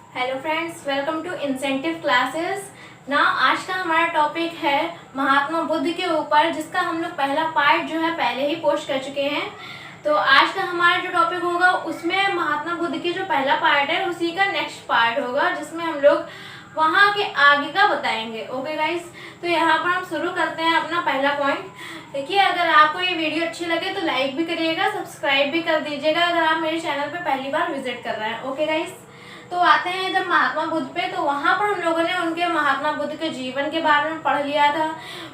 Hello friends, welcome to incentive classes. ना आज का हमारा टॉपिक है महात्मा बुद्ध के ऊपर, जिसका हम लोग पहला पार्ट जो है पहले ही पोस्ट कर चुके हैं। तो आज का हमारा जो टॉपिक होगा उसमें महात्मा बुद्ध की जो पहला पार्ट है उसी का नेक्स्ट पार्ट होगा, जिसमें हम लोग वहाँ के आगे का बताएंगे। ओके गाइस, तो यहाँ पर हम शुरू करते हैं अपना पहला पॉइंट। देखिए, अगर आपको ये वीडियो अच्छी लगे तो लाइक भी करिएगा, सब्सक्राइब भी कर दीजिएगा अगर आप मेरे चैनल पे पहली बार विजिट कर रहे हैं। ओके गाइस, तो आते हैं जब महात्मा बुद्ध पे, तो वहाँ पर हम लोगों ने उनके महात्मा बुद्ध के जीवन के बारे में पढ़ लिया था,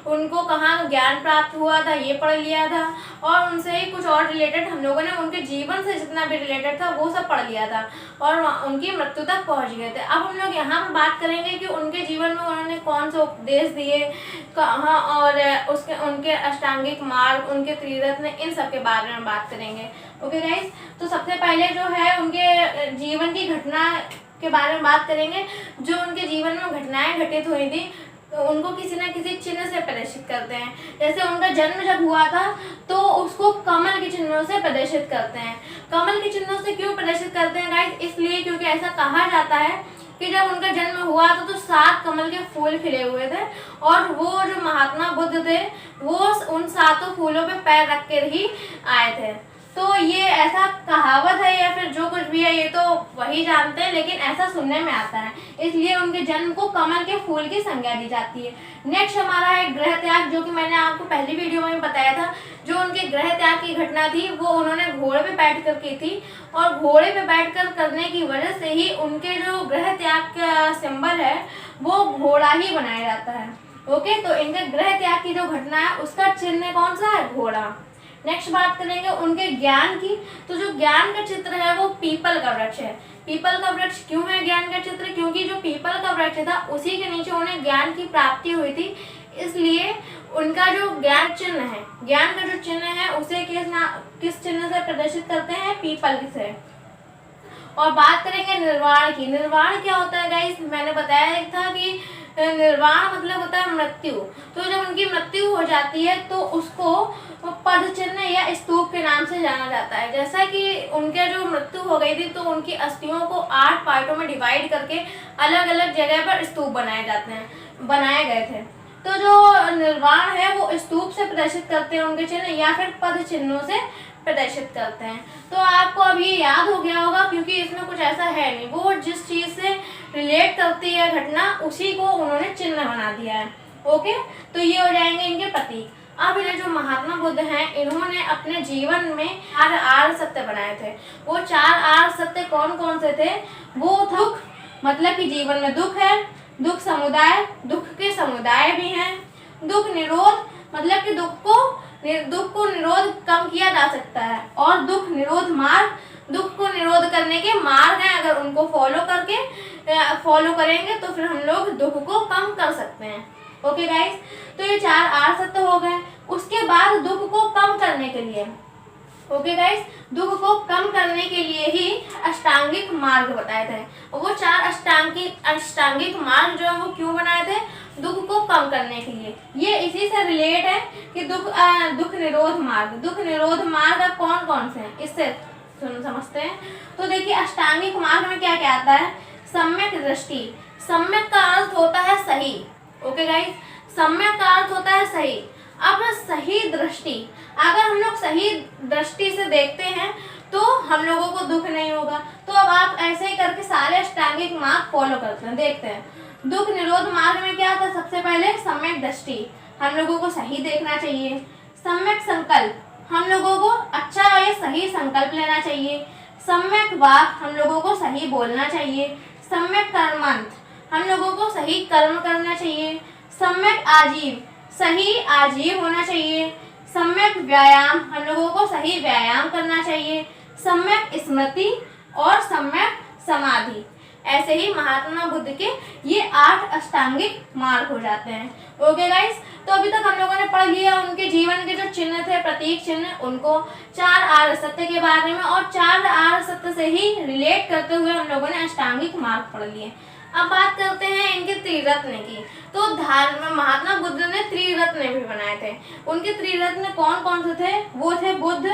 उनको कहाँ ज्ञान प्राप्त हुआ था ये पढ़ लिया था, और उनसे ही कुछ और रिलेटेड हम लोगों ने उनके जीवन से जितना भी रिलेटेड था वो सब पढ़ लिया था और उनकी मृत्यु तक पहुँच गए थे। अब हम लोग यहाँ पर बात करेंगे कि उनके जीवन में उन्होंने कौन से उपदेश दिए, कहाँ, और उनके अष्टांगिक मार्ग, उनके त्रिरत्न, इन सब के बारे में बात करेंगे। ओके गाइस, तो सबसे पहले जो है उनके जीवन की घटना के बारे में बात करेंगे। जो उनके जीवन में घटनाएं घटित हुई थी तो उनको किसी न किसी चिन्ह से प्रदर्शित करते हैं। जैसे उनका जन्म जब हुआ था तो उसको कमल के चिन्हों से प्रदर्शित करते हैं। कमल के चिन्हों से क्यों प्रदर्शित करते हैं गाइस? इसलिए क्योंकि ऐसा कहा जाता है कि जब उनका जन्म हुआ था तो 7 कमल के फूल खिले हुए थे और वो जो महात्मा बुद्ध थे वो उन 7 फूलों पे पैर रख कर ही आए थे। तो ये ऐसा कहावत है या फिर जो कुछ भी है ये तो वही जानते हैं, लेकिन ऐसा सुनने में आता है, इसलिए उनके जन्म को कमल के फूल की संज्ञा दी जाती है। नेक्स्ट हमारा है गृह त्याग, जो कि मैंने आपको पहली वीडियो में बताया था। जो उनके गृह त्याग की घटना थी वो उन्होंने घोड़े पे बैठ कर की थी, और घोड़े पे बैठ कर करने की वजह से ही उनके जो गृह त्याग का सिंबल है वो घोड़ा ही बनाया जाता है। ओके, तो इनके गृह त्याग की जो घटना है उसका चिन्ह कौन सा है? घोड़ा। नेक्स्ट बात करेंगे उनके ज्ञान की। तो जो ज्ञान का चित्र है वो पीपल का वृक्ष है। पीपल का वृक्ष क्यों है ज्ञान का चित्र? क्योंकि जो पीपल का वृक्ष था उसी के नीचे उन्हें ज्ञान की प्राप्ति हुई थी, इसलिए उनका जो ज्ञान चिन्ह है, ज्ञान का जो चिन्ह है उसे किस चिन्ह से प्रदर्शित करते हैं? पीपल से। और बात करेंगे निर्वाण की। निर्वाण क्या होता है गाइस? मैंने बताया था कि निर्वाण मतलब होता है मृत्यु। तो जब उनकी मृत्यु हो जाती है तो उसको पद चिन्ह या स्तूप के नाम से जाना जाता है। जैसा कि उनके जो मृत्यु हो गई थी तो उनकी अस्थियों को 8 पार्टों में डिवाइड करके अलग अलग जगह पर स्तूप बनाए गए थे। तो जो निर्वाण है वो स्तूप से प्रदर्शित करते हैं उनके चिन्ह, या फिर पद चिन्हों से प्रदर्शित करते हैं। तो आपको अब ये याद हो गया होगा, क्योंकि इसमें कुछ ऐसा है नहीं, वो जिस चीज से रिलेट करती है घटना उसी को उन्होंने चिन्ह बना दिया है। ओके, तो ये हो जाएंगे इनके प्रतीक। अब ये जो महात्मा बुद्ध हैं इन्होंने अपने जीवन में 4 आर्य सत्य बनाए थे। वो 4 आर्य सत्य कौन कौन से थे? वो दुख, मतलब कि जीवन में दुख है, दुख समुदाय, दुख के समुदाय भी हैं, दुख निरोध, मतलब कि दुख को निरोध कम किया जा सकता है, और दुख निरोध मार्ग, दुख को निरोध करने के मार्ग हैं, अगर उनको फॉलो करेंगे तो फिर हम लोग दुख को कम कर सकते हैं। ओके गाइस, तो ये 4 आर्य सत्य हो गए। उसके बाद दुख को कम करने के लिए, ओके गाइस, दुख को कम करने के लिए ही अष्टांगिक मार्ग बताए थे। वो 4 अष्टांगिक मार्ग जो है वो क्यों बनाए थे? दुख को कम करने के लिए। ये इसी से रिलेट है कि दुख निरोध मार्ग। दुख निरोध मार्ग अब कौन कौन से हैं इससे समझते हैं। तो देखिए, अष्टांगिक मार्ग में क्या क्या आता है? सम्यक दृष्टि। सम्यक का अर्थ होता है सही। ओके गाइस, सम्यक का अर्थ होता है सही। अब सही दृष्टि, अगर हम लोग सही दृष्टि से देखते हैं तो हम लोगों को दुख नहीं होगा। तो अब आप ऐसे ही करके सारे अष्टांगिक मार्ग फॉलो करते हैं, देखते हैं। दुख निरोध मार्ग में क्या था? सबसे पहले सम्यक दृष्टि, हम लोगों को सही देखना चाहिए। सम्यक संकल्प, हम लोगों को अच्छा और सही संकल्प लेना चाहिए। सम्यक वाक, हम लोगों को सही बोलना चाहिए। सम्यक कर्मांत, हम लोगों को सही कर्म करना चाहिए। सम्यक आजीव, सही आजीव होना चाहिए। सम्यक व्यायाम, हम लोगों को सही व्यायाम करना चाहिए। सम्यक स्मृति और सम्यक समाधि। ऐसे ही महात्मा बुद्ध के ये 8 अष्टांगिक मार्ग हो जाते हैं। ओके गाइस, तो अभी तक हम लोगों ने पढ़ लिया उनके जीवन के जो चिन्ह थे, प्रतीक चिन्ह, उनको 4 आर्य सत्य के बारे में, और 4 आर्य सत्य से ही रिलेट करते हुए हम लोगों ने अष्टांगिक मार्ग पढ़ लिए। अब बात करते हैं इनके त्रिरत्न की। तो महात्मा बुद्ध ने त्रिरत्न भी बनाए थे। उनके त्रिरत्न कौन कौन से थे? वो थे बुद्ध,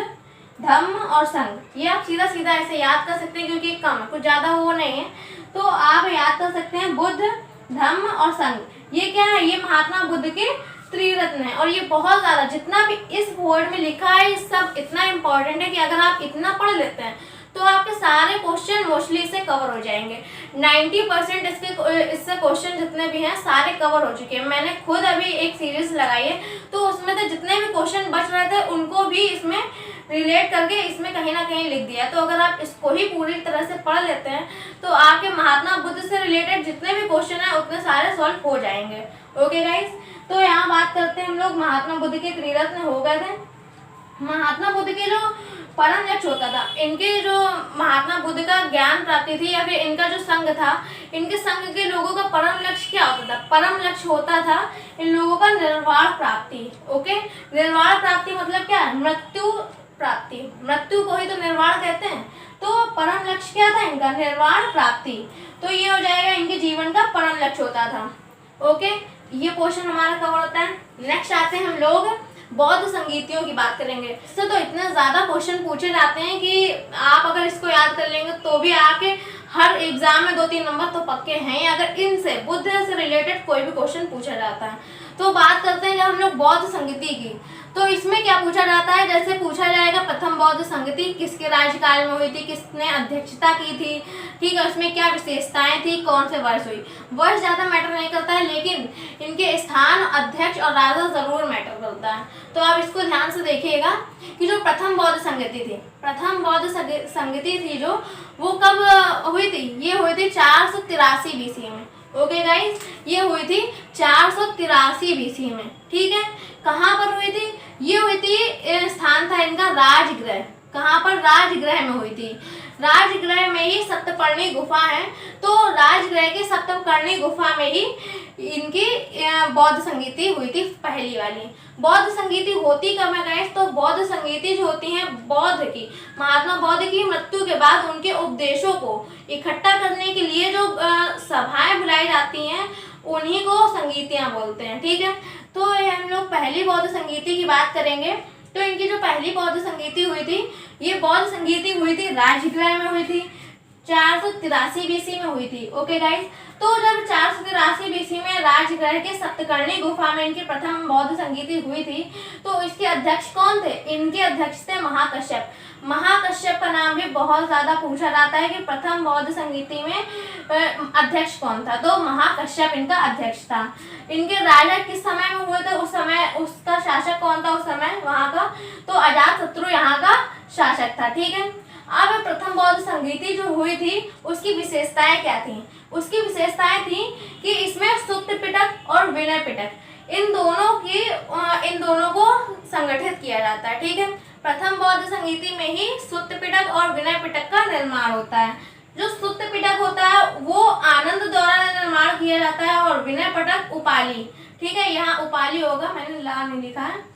धम्म और संघ। ये आप सीधा सीधा ऐसे याद कर सकते हैं क्योंकि कम कुछ ज़्यादा वो नहीं है। तो आप याद कर सकते हैं बुद्ध, धम्म और संघ, ये क्या है, ये महात्मा बुद्ध के त्रिरत्न है। और ये बहुत ज़्यादा, जितना भी इस वर्ड में लिखा है ये सब इतना इम्पोर्टेंट है कि अगर आप इतना पढ़ लेते हैं तो आपके सारे क्वेश्चन मोस्टली इससे कवर हो जाएंगे। 90% इससे क्वेश्चन जितने भी हैं सारे कवर हो चुके हैं। मैंने खुद अभी एक सीरीज लगाई है तो उसमें से जितने भी क्वेश्चन बच रहे थे उनको भी इसमें रिलेट करके इसमें कहीं ना कहीं लिख दिया। तो अगर आप इसको ही पूरी तरह से पढ़ लेते हैं तो आपके महात्मा बुद्ध से रिलेटेड जितने भी क्वेश्चन हैं उतने सारे सॉल्व हो जाएंगे। ओके गाइस, तो यहाँ बात करते हैं हम लोग महात्मा बुद्ध के त्रिरत्न हो गए थे। महात्मा बुद्ध के जो परम लक्ष्य होता था, इनके जो महात्मा बुद्ध का ज्ञान प्राप्ति थी या फिर इनका जो संघ था, इनके संघ के लोगों का परम लक्ष्य क्या होता था? परम लक्ष्य होता था इन लोगों का निर्वाण प्राप्ति। ओके, निर्वाण प्राप्ति मतलब क्या है? मृत्यु प्राप्ति। मृत्यु को ही तो निर्वाण कहते हैं। तो परम लक्ष्य क्या था इनका? निर्वाण प्राप्ति। तो ये हो जाएगा इनके जीवन का परम लक्ष्य होता था। ओके, ये क्वेश्चन हमारा कवर होता है। नेक्स्ट आते हैं हम लोग बौद्ध संगीतियों की बात करेंगे। इससे तो इतने ज़्यादा क्वेश्चन पूछे जाते हैं कि आप अगर इसको याद कर लेंगे तो भी आपके हर एग्जाम में 2-3 नंबर तो पक्के हैं अगर इनसे बुद्ध से रिलेटेड कोई भी क्वेश्चन पूछा जाता है। तो बात करते हैं जब हम लोग बौद्ध संगीति की, तो इसमें क्या पूछा जाता है? जैसे पूछा जाएगा प्रथम बौद्ध संगीति किसके राज्यकाल में हुई थी, किसने अध्यक्षता की थी, ठीक है, उसमें क्या विशेषताएं थी, कौन से वर्ष हुई। वर्ष ज़्यादा मैटर नहीं करता है लेकिन इनके स्थान, अध्यक्ष और राजा ज़रूर मैटर करता है। तो आप इसको ध्यान से देखिएगा कि जो प्रथम बौद्ध संगीति थी, प्रथम बौद्ध संगीति थी जो, वो कब हुई थी? ये हुई थी 483 BC में। ओके गाइस, ये हुई थी 483 BC में, ठीक है। कहाँ पर हुई थी? ये हुई थी, स्थान था इनका राजगृह। कहाँ पर? राजगृह में हुई थी। राजगृह में ही सप्तपर्णी गुफा है, तो राजगृह की सप्तपर्णी गुफा में ही इनकी बौद्ध संगीति हुई थी, पहली वाली। बौद्ध संगीति होती कब है गाइस? तो बौद्ध संगीति जो होती है बौद्ध की, महात्मा बौद्ध की मृत्यु के बाद उनके उपदेशों को इकट्ठा करने के लिए जो सभाएं बुलाई जाती हैं उन्हीं को संगीतियां बोलते हैं, ठीक है। तो हम लोग पहली बौद्ध संगीति की बात करेंगे। तो इनकी जो पहली बौद्ध संगीति हुई थी, ये बौद्ध संगीति हुई थी राजगृह में हुई थी, 483 BC में हुई थी। ओके गाइस, तो जब 483 BC में राजगृह के सप्तकर्णी गुफा में इनकी प्रथम बौद्ध संगीति हुई थी, तो इसके अध्यक्ष कौन थे? इनके अध्यक्ष थे महाकश्यप। महाकश्यप का नाम भी बहुत ज्यादा पूछा जाता है कि प्रथम बौद्ध संगीति में अध्यक्ष कौन था, तो महाकश्यप इनका अध्यक्ष था। इनके राजा किस समय में हुए थे? उस समय उसका शासक कौन था उस समय वहां का? तो अजातशत्रु यहाँ का शासक था, ठीक है। अब प्रथम बौद्ध संगीति जो हुई थी उसकी विशेषताएं क्या थी? उसकी विशेषताएं थी कि इसमें सुत्त पिटक और विनय पिटक इन दोनों को संगठित किया जाता है, ठीक है। प्रथम बौद्ध संगीति में ही सुत्त पिटक और विनय पिटक का निर्माण होता है। जो सुत्त पिटक होता है वो आनंद द्वारा निर्माण किया जाता है और विनय पिटक उपाली, ठीक है। यहाँ उपाली होगा, मैंने ला नहीं लिखा है।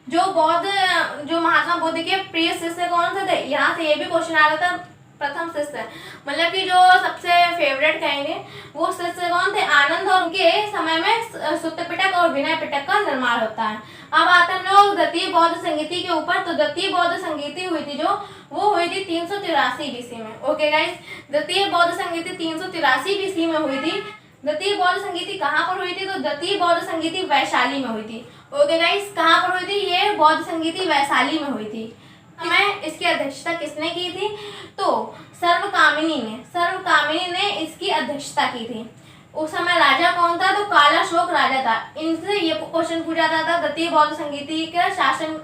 जो महात्मा बुद्ध के प्रिय शिष्य कौन से थे? यहाँ से ये भी क्वेश्चन आ रहा था, प्रथम शिष्य मतलब कि जो सबसे फेवरेट कहेंगे वो शिष्य कौन थे? आनंद, और उनके समय में सुत्त पिटक और विनय पिटक का निर्माण होता है। अब आते हैं लोग द्वितीय बौद्ध संगीति के ऊपर। तो द्वितीय बौद्ध संगीति हुई थी जो, वो हुई थी 383 BC में। ओके गाइस, द्वितीय बौद्ध संगीति 383 BC में हुई थी। द्वितीय बौद्ध संगीति कहाँ पर हुई थी? तो द्वितीय बौद्ध संगीति वैशाली में हुई थी। ओके गाइस, कहाँ पर हुई थी? ये बौद्ध संगीति वैशाली में हुई थी। इसकी अध्यक्षता किसने की थी? तो सर्वकामिनी ने इसकी अध्यक्षता की थी। उस समय राजा कौन था? तो कालाशोक राजा था। इनसे ये क्वेश्चन पूछा जाता था द्वितीय बौद्ध संगीति का शासन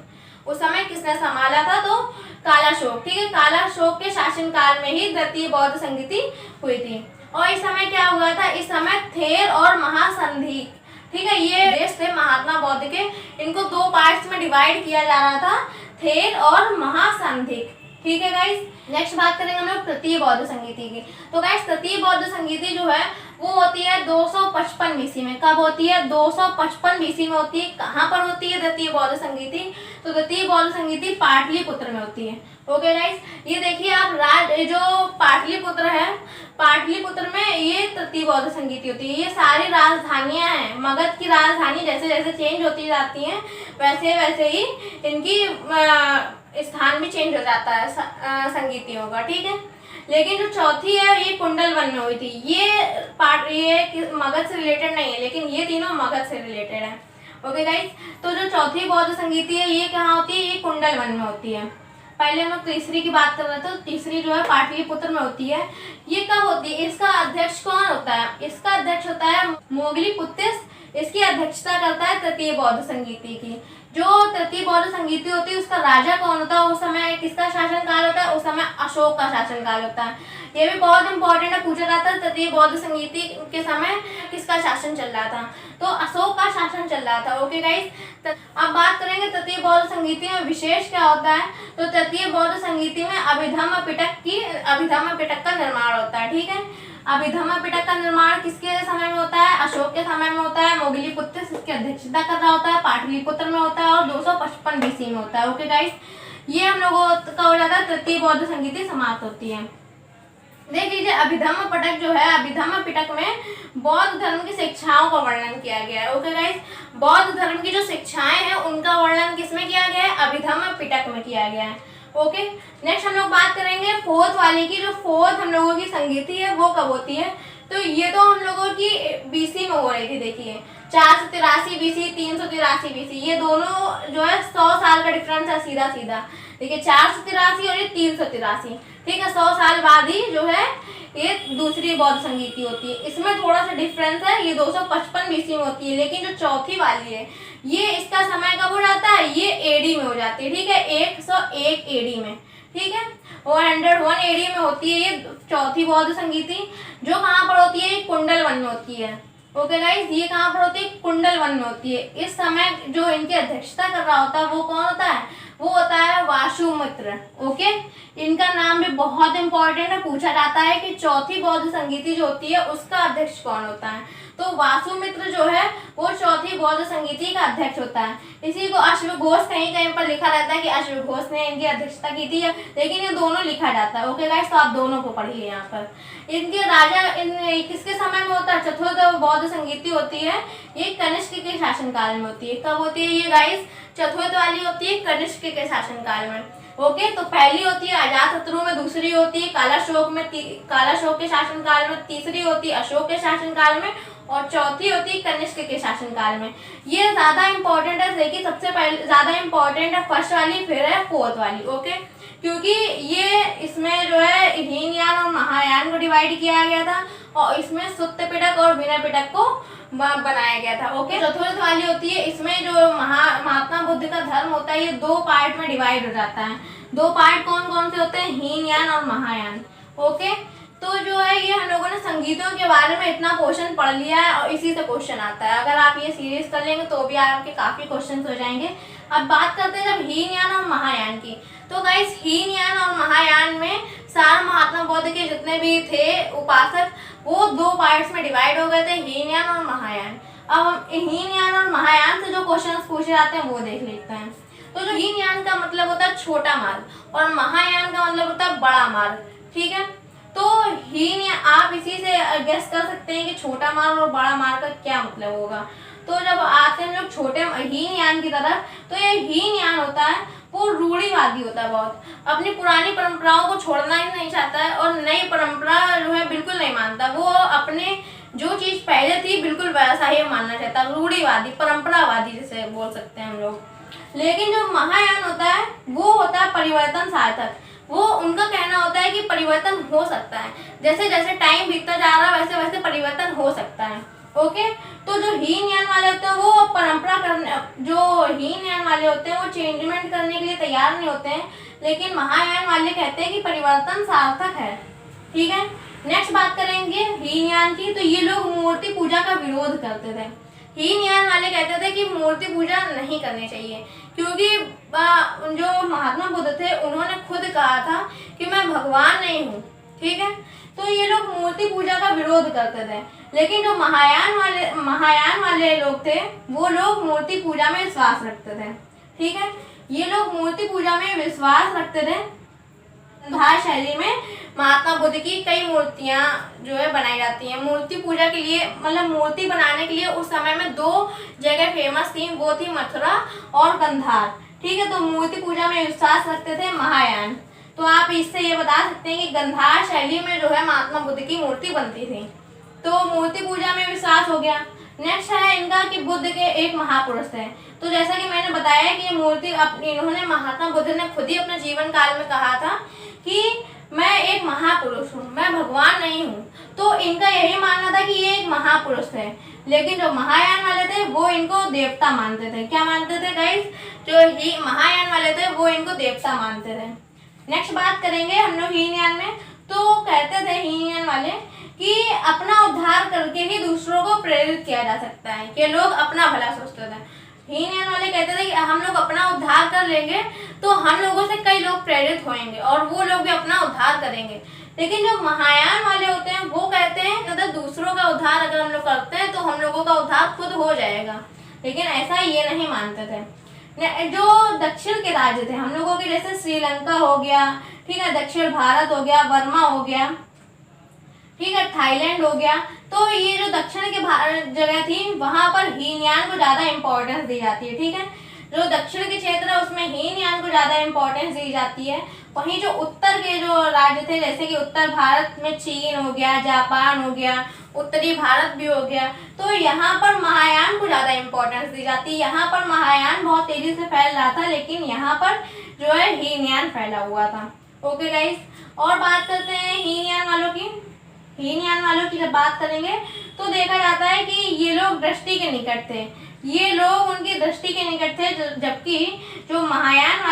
उस समय किसने संभाला था? तो कालाशोक, ठीक है। कालाशोक के शासनकाल में ही द्वितीय बौद्ध संगीति हुई थी। और इस समय क्या हुआ था? इस समय थेर और महासंधिक, ठीक है, ये देश थे महात्मा बौद्ध के। इनको 2 पार्ट्स में डिवाइड किया जा रहा था, थेर और महासंधिक, ठीक है गाइस। नेक्स्ट बात करेंगे हम लोग तृतीय बौद्ध संगीति की। तो गाइस तृतीय बौद्ध संगीति जो है वो होती है 255 BC में। कब होती है? 255 BC में होती है। कहाँ पर होती है तृतीय बौद्ध संगीति? तो तृतीय बौद्ध संगीति पाटलिपुत्र में होती है। ओके गाइस, ये देखिए आप जो पाटलिपुत्र है, पाटलिपुत्र में ये तृतीय बौद्ध संगीति होती है। ये सारी राजधानियां हैं, मगध की राजधानी जैसे जैसे चेंज होती जाती हैं वैसे वैसे ही इनकी स्थान भी चेंज हो जाता है संगीतियों का, ठीक है। लेकिन जो चौथी है ये कुंडल वन में हुई थी। ये मगध से रिलेटेड नहीं है, लेकिन ये तीनों मगध से रिलेटेड है। ओके गाइस, तो जो चौथी बौद्ध संगीति है ये कहाँ होती है? ये कुंडल वन में होती है। पहले हम लोग तीसरी की बात कर रहे थे, तो तीसरी जो है पाटलिपुत्र में होती है। ये कब होती है? इसका अध्यक्ष कौन होता है? इसका अध्यक्ष होता है मोगलीपुत्तिस। इसकी अध्यक्षता करता है तृतीय बौद्ध संगीति की। जो तृतीय बौद्ध संगीति होती है उसका राजा कौन होता है? उस समय किसका शासन काल होता है? उस समय अशोक का शासन काल होता है। ये भी बहुत इंपॉर्टेंट है, पूछा जाता है तृतीय बौद्ध संगीति के समय किसका शासन चल रहा था? तो अशोक का शासन चल रहा था। ओके गाइस, अब बात करेंगे तृतीय बौद्ध संगीति में विशेष क्या होता है। तो तृतीय बौद्ध संगीति में अभिधम्म पिटक का निर्माण होता है। ठीक है, अभिधम्म पिटक का निर्माण किसके समय में होता है? अशोक के समय में होता है। मोगलीपुत्तिस इसकी अध्यक्षता कर रहा होता है, पाटलिपुत्र में होता है और 255 BC में होता है। ओके गाइस, ये हम लोगों का हो जाता है तृतीय बौद्ध संगीति समाप्त होती है। देख लीजिए, अभिधम्म पिटक जो है, अभिधम्म पिटक में बौद्ध धर्म की शिक्षाओं का वर्णन किया गया है। ओके गाइस, बौद्ध धर्म की जो शिक्षाएं हैं उनका वर्णन किसमें किया गया है? अभिधम्म पिटक में किया गया है। ओके, नेक्स्ट हम लोग बात करेंगे फोर्थ वाली की। जो फोर्थ हम लोगों की संगीति है वो कब होती है? तो ये तो हम लोगों की BC में हो रही थी। देखिए, 483 BC, 383 BC, ये दोनों जो है 100 साल का डिफरेंस है सीधा सीधा। देखिए, 483 और ये 383। ठीक है, 100 साल बाद ही जो है ये दूसरी बौद्ध संगीति होती है। इसमें थोड़ा सा डिफरेंस है, ये 255 BC में होती है। लेकिन जो चौथी वाली है ये इसका समय कब हो जाता है? ये AD में हो जाती है। ठीक है, 101 AD में। ठीक है, 101 AD में होती है ये चौथी बौद्ध संगीति। जो कहाँ पर होती है? कुंडल वन में होती है। ओके गाइस, ये कहाँ पर होती है? कुंडल वन में होती है। इस समय जो इनकी अध्यक्षता कर रहा होता है वो कौन होता है? वो होता है वासुमित्र। ओके, इनका नाम भी बहुत इंपॉर्टेंट है, पूछा जाता है कि चौथी बौद्ध संगीति जो होती है उसका अध्यक्ष कौन होता है। तो वासुमित्र जो है वो चौथी बौद्ध संगीति का अध्यक्ष होता है। इसी को अश्वघोष कहीं कहीं पर लिखा रहता है कि अश्वघोष ने इनकी अध्यक्षता की थी, लेकिन ये दोनों लिखा जाता है। ओके गाइस, तो आप दोनों को पढ़िए यहाँ पर। इनके राजा किसके समय में होता है? चतुर्थ बौद्ध संगीति होती है, ये कनिष्क के शासनकाल में होती है। कब होती है ये गाइस? चतुर्थ वाली होती है कनिष्क के शासनकाल में। ओके, तो पहली होती है अजातशत्रु में, दूसरी होती है कालाशोक के शासनकाल में, तीसरी होती है अशोक के शासनकाल में और चौथी होती है कनिष्क के शासनकाल में। ये ज्यादा इंपॉर्टेंट है। देखिए, सबसे पहले ज्यादा इंपॉर्टेंट है फर्स्ट वाली, फिर है फोर्थ वाली। ओके, क्योंकि ये इसमें जो है हीनयान और महायान को डिवाइड किया गया था और इसमें सुत्त पिटक और विनय पिटक को बनाया गया था। ओके, चतुर्थ वाली होती है, इसमें जो महात्मा बुद्ध का धर्म होता है ये 2 पार्ट में डिवाइड हो जाता है। 2 पार्ट कौन कौन से होते हैं? हीनयान और महायान। ओके, तो जो है ये हम लोगों ने संगीतों के बारे में इतना क्वेश्चन पढ़ लिया है और इसी से क्वेश्चन आता है। अगर आप ये सीरीज कर लेंगे तो भी आपके काफी क्वेश्चन हो जाएंगे। अब बात करते हैं जब हीनयान और महायान की। तो गाइस, हीनयान और महायान में सार महात्मा बुद्ध के जितने भी थे उपासक वो 2 पार्ट्स में डिवाइड हो गए थे, हीनयान और महायान। अब हम हीनयान और महायान से जो क्वेश्चंस पूछे जाते हैं वो देख लेते हैं। तो जो हीनयान का मतलब होता है छोटा मार्ग और महायान का मतलब होता है बड़ा मार्ग। ठीक है, तो आप इसी से गेस कर सकते हैं कि छोटा मार्ग और बड़ा मार्ग का क्या मतलब होगा। तो जब आते हैं लोग छोटे हीनयान की तरफ, तो ये हीनयान होता है वो रूढ़िवादी होता है, बहुत अपनी पुरानी परंपराओं को छोड़ना ही नहीं चाहता है और नई परंपरा जो है बिल्कुल नहीं मानता। वो अपने जो चीज पहले थी बिल्कुल वैसा ही मानना चाहता है, रूढ़िवादी, परंपरावादी जिसे बोल सकते हैं हम लोग। लेकिन जो महायान होता है वो होता है परिवर्तन सार्थक। वो उनका कहना होता है कि परिवर्तन हो सकता है, जैसे जैसे टाइम बीतता जा रहा है वैसे वैसे परिवर्तन हो सकता है। ओके, तो जो हीनयान वाले होते हैं वो परंपरा करने, जो हीनयान वाले होते हैं वो चेंजमेंट करने के लिए तैयार नहीं होते हैं, लेकिन महायान वाले कहते हैं कि परिवर्तन सार्थक है। ठीक है, नेक्स्ट बात करेंगे हीनयान की। तो ये लोग मूर्ति पूजा का विरोध करते थे। हीनयान वाले कहते थे कि मूर्ति पूजा नहीं करनी चाहिए, क्योंकि जो महात्मा बुद्ध थे उन्होंने खुद कहा था कि मैं भगवान नहीं हूँ। ठीक है, तो ये लोग मूर्ति पूजा का विरोध करते थे। लेकिन जो महायान वाले लोग थे वो लोग मूर्ति पूजा में विश्वास रखते थे। ठीक है, ये लोग मूर्ति पूजा में विश्वास रखते थे। गांधार शैली में महात्मा बुद्ध की कई मूर्तियां जो है बनाई जाती हैं। मूर्ति पूजा के लिए, मतलब मूर्ति बनाने के लिए उस समय में 2 जगह फेमस थी, वो थी मथुरा और गांधार। ठीक है, तो मूर्ति पूजा में विश्वास रखते थे महायान। तो आप इससे ये बता सकते हैं कि गंधार शैली में जो है महात्मा बुद्ध की मूर्ति बनती थी। तो मूर्ति पूजा में विश्वास हो गया। नेक्स्ट है इनका कि बुद्ध के एक महापुरुष थे। तो जैसा कि मैंने बताया कि ये मूर्ति इन्होंने महात्मा बुद्ध ने खुद ही अपने जीवन काल में कहा था कि मैं एक महापुरुष हूँ, मैं भगवान नहीं हूँ। तो इनका यही मानना था कि ये एक महापुरुष थे। लेकिन जो महायान वाले थे वो इनको देवता मानते थे। क्या मानते थे गाइस? जो ही महायान वाले थे वो इनको देवता मानते थे। नेक्स्ट बात करेंगे हम लोग हीनयान में। तो कहते थे हीनयान वाले कि अपना उद्धार करके ही दूसरों को प्रेरित किया जा सकता है, कि लोग अपना भला सोचते थे। हीनयान वाले कहते थे कि हम लोग अपना उद्धार कर लेंगे तो हम लोगों से कई लोग प्रेरित होंगे और वो लोग भी अपना उद्धार करेंगे। लेकिन जो महायान वाले होते हैं वो कहते हैं अगर दूसरों का उद्धार अगर हम लोग करते हैं तो हम लोगों का उद्धार खुद हो जाएगा। लेकिन ऐसा ये नहीं मानते थे। जो दक्षिण के राज्य थे हम लोगों के, जैसे श्रीलंका हो गया, ठीक है, दक्षिण भारत हो गया, बर्मा हो गया, ठीक है, थाईलैंड हो गया। तो ये जो दक्षिण के जगह थी वहां पर हीनयान को ज्यादा इंपॉर्टेंस दी जाती है। ठीक है, जो दक्षिण के क्षेत्र है उसमें हीनयान को ज्यादा इंपॉर्टेंस दी जाती है। वहीं जो उत्तर के जो राज्य थे, जैसे कि उत्तर भारत में चीन हो गया, जापान हो गया, उत्तरी भारत भी हो गया, तो यहाँ पर महायान को ज्यादा इंपॉर्टेंस दी जाती है। यहाँ पर महायान बहुत तेजी से फैल रहा था, लेकिन यहाँ पर जो है हीनयान फैला हुआ था। ओके गाइस, और बात करते हैं हीनयान वालों की। हीनयान वालों की जब बात करेंगे तो देखा जाता है कि ये लोग दृष्टि के निकट थे। ये लोग उनकी दृष्टि के निकट थे, जबकि जो महायान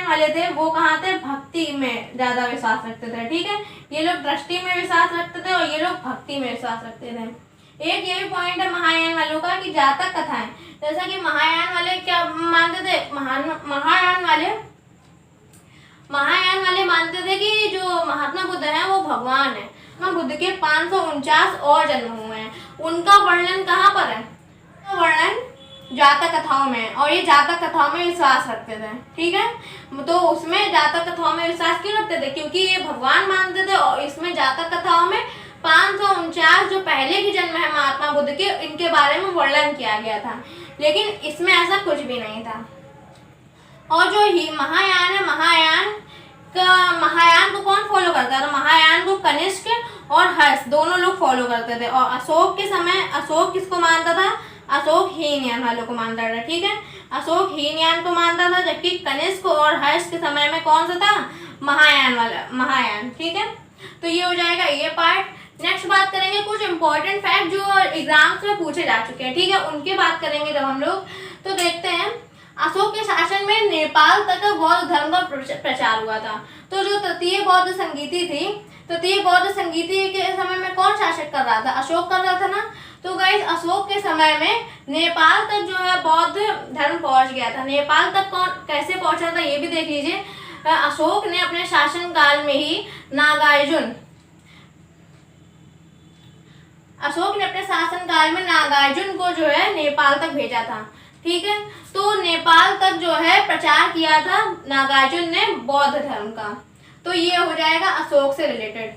वाले थे वो कहाँ थे? भक्ति में ज्यादा विश्वास रखते थे। ठीक है, ये लोग दृष्टि में विश्वास रखते थे और ये लोग भक्ति में विश्वास रखते थे। एक ये भी पॉइंट है महायान वालों का कि जातक कथाएं, जैसा कि महायान वाले क्या मानते थे? महायान वाले मानते थे कि जो महात्मा बुद्ध है वो भगवान है। महात्मा बुद्ध के 549 और जन्म हुए हैं। उनका वर्णन कहाँ पर है? वर्णन जातक कथाओं में, और ये जातक कथाओं में विश्वास रखते थे। ठीक है, तो उसमें जातक कथाओं में विश्वास क्यों रखते थे? क्योंकि ये भगवान मानते थे और इसमें जातक कथाओं में 549 जो पहले के जन्म है महात्मा बुद्ध के, इनके बारे में वर्णन किया गया था। लेकिन इसमें ऐसा कुछ भी नहीं था। और जो ही महायान है, महायान को कौन फॉलो करता है? तो महायान को कनिष्क और हर्ष दोनों लोग फॉलो करते थे। और अशोक के समय अशोक किसको मानता था? अशोक हीनयान वालों को मानता था। ठीक है, अशोक हीनयान को मानता था, जबकि कनिष्क और हर्ष के समय में कौन सा था? महायान। ठीक है, तो ये हो जाएगा ये पार्ट। नेक्स्ट बात करेंगे कुछ इंपॉर्टेंट फैक्ट जो एग्जाम्स में पूछे जा चुके हैं। ठीक है, उनकी बात करेंगे जब हम लोग। तो देखते हैं, अशोक के शासन में नेपाल तक बौद्ध धर्म का प्रचार हुआ था। तो जो तृतीय बौद्ध संगीति थी, तृतीय बौद्ध संगीति के समय में कौन शासक कर रहा था? अशोक कर रहा था ना। तो गाइस, अशोक के समय में नेपाल तक जो है बौद्ध धर्म पहुंच गया था। नेपाल तक कौन कैसे पहुंचा था ये भी देख लीजिए। अशोक ने अपने शासन काल में ही नागार्जुन को जो है नेपाल तक भेजा था। ठीक है, तो नेपाल तक जो है प्रचार किया था नागार्जुन ने बौद्ध धर्म का। तो ये हो जाएगा अशोक से रिलेटेड।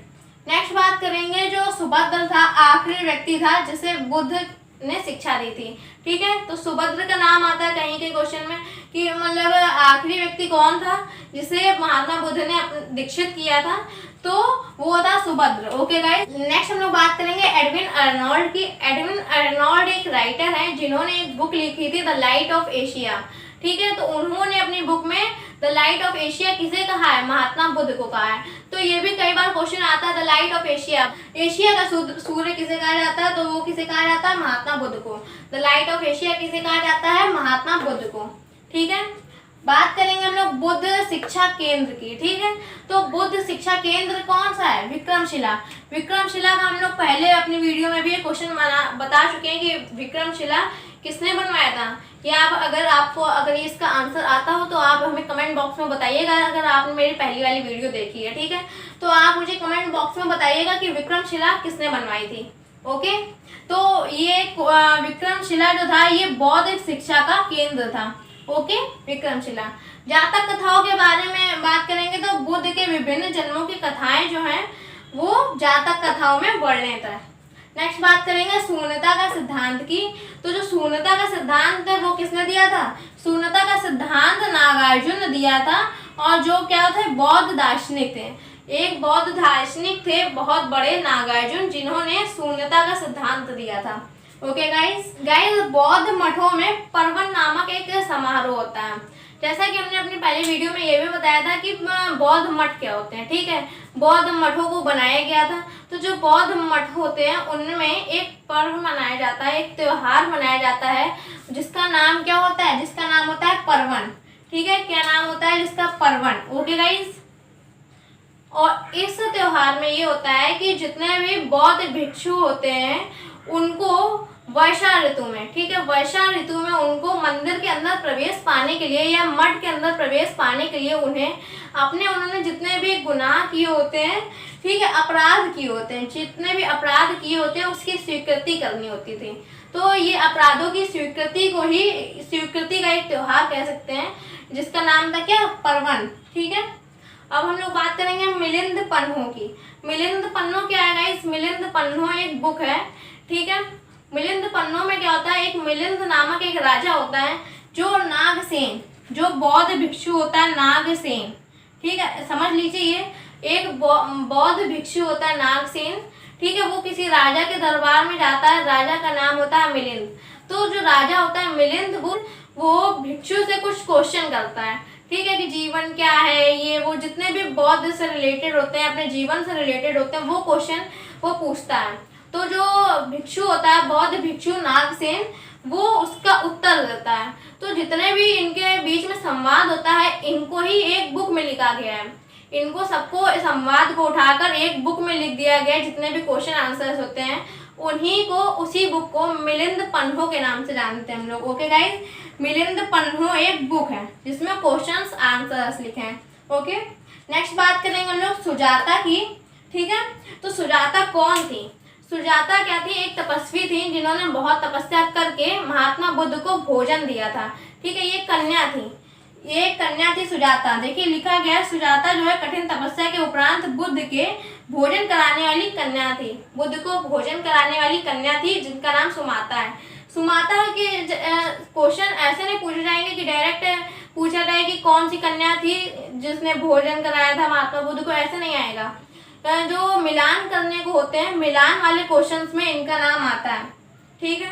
नेक्स्ट बात करेंगे, जो सुभद्र था आखिरी व्यक्ति था जिसे बुद्ध ने शिक्षा दी थी। ठीक है, तो सुभद्र का नाम आता है कहीं के क्वेश्चन में कि मतलब आखिरी व्यक्ति कौन था जिसे महात्मा बुद्ध ने दीक्षित किया था? तो वो था सुभद्र। ओके गाइस, नेक्स्ट हम लोग बात करेंगे एडविन अर्नोल्ड की। एडविन अर्नोल्ड एक राइटर हैं जिन्होंने एक बुक लिखी थी द लाइट ऑफ एशिया। ठीक है, तो उन्होंने अपनी बुक में द लाइट ऑफ एशिया किसे कहा है? महात्मा बुद्ध को कहा है। तो ये भी कई बार क्वेश्चन आता है, the light of Asia, Asia का सूर्य किसे कहा जाता है? तो वो किसे कहा जाता है? महात्मा बुद्ध को। द लाइट ऑफ एशिया किसे कहा जाता है? महात्मा बुद्ध को। ठीक है, बात करेंगे हम लोग बुद्ध शिक्षा केंद्र की। ठीक है, तो बुद्ध शिक्षा केंद्र कौन सा है? विक्रमशिला। विक्रमशिला का हम लोग पहले अपनी वीडियो में भी क्वेश्चन बता चुके हैं कि विक्रमशिला किसने बनवाया था। या अगर इसका आंसर आता हो तो आप हमें कमेंट बॉक्स में बताइएगा। अगर आपने मेरी पहली वाली वीडियो देखी है, ठीक है, तो आप मुझे कमेंट बॉक्स में बताइएगा कि विक्रमशिला किसने बनवाई थी। ओके, तो ये विक्रमशिला जो था ये बौद्ध शिक्षा का केंद्र था। ओके, विक्रमशिला। जातक कथाओं के बारे में बात करेंगे तो बुद्ध के विभिन्न जन्मों की कथाएं जो हैं वो जातक कथाओं में वर्णित है। नेक्स्ट बात करेंगे शून्यता का सिद्धांत की। तो जो शून्यता का सिद्धांत है वो किसने दिया था? शून्यता का सिद्धांत नागार्जुन ने दिया था। और जो क्या थे, बौद्ध दार्शनिक थे, एक बौद्ध दार्शनिक थे बहुत बड़े, नागार्जुन, जिन्होंने शून्यता का सिद्धांत दिया था। ओके गाइस, बौद्ध मठों में परवन नामक एक समारोह होता है। जैसा कि हमने अपनी पहली वीडियो में ये भी बताया था कि बौद्ध मठ क्या होते हैं, ठीक है, बौद्ध मठों को बनाया गया था। तो जो बौद्ध मठ होते हैं उनमें एक पर्व मनाया जाता है, एक त्योहार मनाया जाता है, जिसका नाम क्या होता है? जिसका नाम होता है परवन। ठीक है, क्या नाम होता है जिसका? परवन। ओके गाइस, और इस त्योहार में ये होता है कि जितने भी बौद्ध भिक्षु होते हैं उनको वर्षा ऋतु में, ठीक है, वर्षा ऋतु में उनको मंदिर के अंदर प्रवेश पाने के लिए या मठ के अंदर प्रवेश पाने के लिए उन्हें उन्होंने जितने भी गुनाह किए होते हैं, ठीक है, अपराध किए होते हैं, जितने भी अपराध किए होते हैं उसकी स्वीकृति करनी होती थी। तो ये अपराधों की स्वीकृति को ही स्वीकृति का एक त्योहार कह सकते हैं, जिसका नाम था क्या? परवन। ठीक है, अब हम लोग बात करेंगे मिलिंद पन्हों की। मिलिंद पन्हों क्या है गाइस? मिलिंद पन्हों एक बुक है, ठीक है। मिलिंद पन्हों में क्या होता है, एक मिलिंद नामक एक राजा होता है, जो नागसेन, जो बौद्ध भिक्षु होता है नागसेन, ठीक है, समझ लीजिए, ये एक बौद्ध भिक्षु होता है नागसेन, ठीक है, वो किसी राजा के दरबार में जाता है, राजा का नाम होता है मिलिंद। तो जो राजा होता है मिलिंद, वो भिक्षु से कुछ क्वेश्चन करता है, ठीक है, कि जीवन क्या है, ये वो जितने भी बौद्ध से रिलेटेड होते हैं, अपने जीवन से रिलेटेड होते हैं, वो क्वेश्चन वो पूछता है। तो जो भिक्षु होता है, बौद्ध भिक्षु नागसेन, वो उसका उत्तर देता है। तो जितने भी इनके बीच में संवाद होता है, इनको ही एक बुक में लिखा गया है। इनको सबको संवाद को उठाकर एक बुक में लिख दिया गया है। जितने भी क्वेश्चन आंसर्स होते हैं उन्हीं को, उसी बुक को मिलिंद पन्हों के नाम से जानते हैं हम लोग। ओके गाइस, मिलिंद पन्हों एक बुक है जिसमें क्वेश्चंस आंसर्स लिखे हैं। ओके, नेक्स्ट बात करेंगे हम लोग सुजाता की। ठीक है, तो सुजाता कौन थी? सुजाता क्या थी? एक तपस्वी थी जिन्होंने बहुत तपस्या करके महात्मा बुद्ध को भोजन दिया था। ठीक है, ये कन्या थी, ये कन्या थी सुजाता। देखिए लिखा गया है, सुजाता जो है कठिन तपस्या के उपरांत बुद्ध के भोजन कराने वाली कन्या थी। बुद्ध को भोजन कराने वाली कन्या थी, जिनका नाम सुमाता है। सुमाता के क्वेश्चन ऐसे नहीं पूछे जाएंगे कि डायरेक्ट पूछा जाए कि कौन सी कन्या थी जिसने भोजन कराया था महात्मा बुद्ध को, ऐसे नहीं आएगा। जो मिलान करने को होते हैं, मिलान वाले क्वेश्चंस में इनका नाम आता है। ठीक है,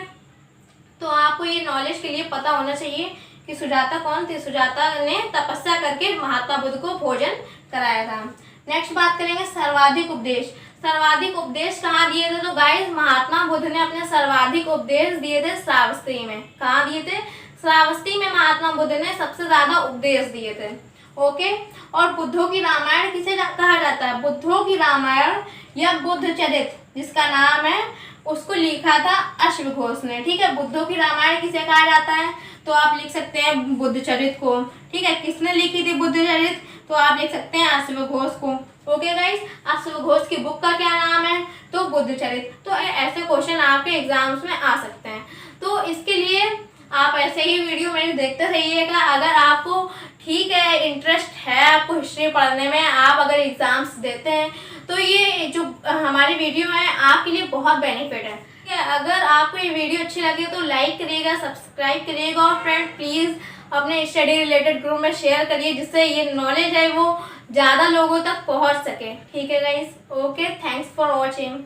तो आपको ये नॉलेज के लिए पता होना चाहिए कि सुजाता कौन थी। सुजाता ने तपस्या करके महात्मा बुद्ध को भोजन कराया था। नेक्स्ट बात करेंगे सर्वाधिक उपदेश। सर्वाधिक उपदेश कहाँ दिए थे? तो गाइस, महात्मा बुद्ध ने अपने सर्वाधिक उपदेश दिए थे श्रावस्ती में। कहाँ दिए थे? श्रावस्ती में महात्मा बुद्ध ने सबसे ज्यादा उपदेश दिए थे। ओके, और बुद्धों की रामायण किसे कहा जाता है? बुद्धों की रामायण या बुद्ध चरित जिसका नाम है, उसको लिखा था अश्वघोष ने। ठीक है, बुद्धों की रामायण किसे कहा जाता है? तो आप लिख सकते हैं बुद्ध चरित को। ठीक है, किसने लिखी थी बुद्ध चरित? तो आप लिख सकते हैं अश्वघोष को। ओके गाइस, अश्वघोष की बुक का क्या नाम है? तो बुद्ध चरित। तो ऐसे क्वेश्चन आपके एग्जाम्स में आ सकते हैं। तो इसके लिए आप ऐसे ही वीडियो मेरे देखते रहिएगा। अगर आपको ठीक है इंटरेस्ट है आपको हिस्ट्री पढ़ने में, आप अगर एग्जाम्स देते हैं, तो ये जो हमारी वीडियो है आपके लिए बहुत बेनिफिट है। ठीक है, अगर आपको ये वीडियो अच्छी लगे तो लाइक करिएगा, सब्सक्राइब करिएगा, और फ्रेंड प्लीज़ अपने स्टडी रिलेटेड ग्रुप में शेयर करिए, जिससे ये नॉलेज है वो ज़्यादा लोगों तक पहुंच सके। ठीक है guys, okay, thanks for watching.